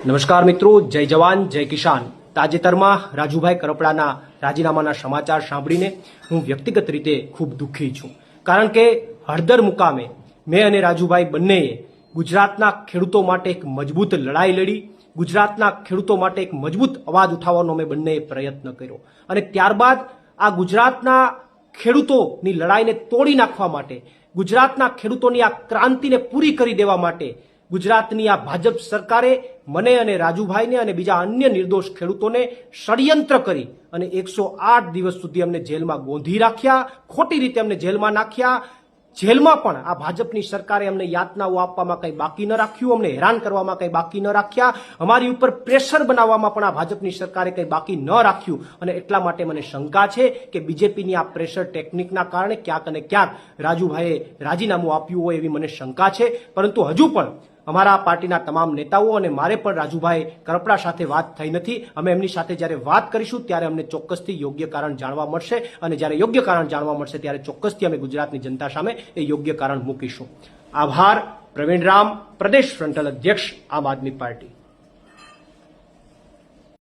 નમસ્કાર મિત્રો, જય જવાન જય કિસાન। તાજેતરમાં રાજુભાઈ કરપડાના રાજીનામાના સમાચાર સાંભળીને હું વ્યક્તિગત રીતે ખૂબ દુઃખી છું, કારણ કે હળદર મુકામે મેં અને રાજુભાઈ બંનેએ ગુજરાતના ખેડૂતો માટે એક મજબૂત લડાઈ લડી, ગુજરાતના ખેડૂતો માટે એક મજબૂત અવાજ ઉઠાવવાનો અમે બંનેએ પ્રયત્ન કર્યો અને ત્યારબાદ આ ગુજરાતના ખેડૂતોની લડાઈને તોડી નાખવા માટે, ગુજરાતના ખેડૂતોની આ ક્રાંતિને પૂરી કરી દેવા માટે ગુજરાતની આ ભાજપ સરકારે મને અને રાજુભાઈને અને બીજા અન્ય નિર્દોષ ખેડૂતોને ષડયંત્ર કરી અને 108 દિવસ સુધી અમને જેલમાં ગોંધી રાખ્યા, ખોટી રીતે અમને જેલમાં નાખ્યા। જેલમાં પણ આ ભાજપની સરકારે અમને યાતનાઓ આપવામાં કંઈ બાકી ન રાખ્યું, અમને હેરાન કરવામાં કંઈ બાકી ન રાખ્યા, અમારી ઉપર પ્રેશર બનાવવામાં પણ આ ભાજપની સરકારે કંઈ બાકી ન રાખ્યું અને એટલા માટે મને શંકા છે કે બીજેપીની આ પ્રેશર ટેકનિકના કારણે ક્યાંક અને ક્યાંક રાજુભાઈએ રાજીનામું આપ્યું હોય એવી મને શંકા છે। પરંતુ હજુ પણ અમારા પાર્ટીના તમામ નેતાઓ અને મારે પણ રાજુભાઈ કરપડા સાથે વાત થઈ નથી। અમે એમની સાથે જ્યારે વાત કરીશું ત્યારે અમને ચોક્કસથી યોગ્ય કારણ જાણવા મળશે અને જ્યારે યોગ્ય કારણ જાણવા મળશે ત્યારે ચોક્કસથી અમે ગુજરાતની જનતા સામે એ યોગ્ય કારણ મૂકીશું। આભાર। પ્રવીણ રામ, પ્રદેશ ફ્રન્ટલ અધ્યક્ષ, આમ આદમી પાર્ટી।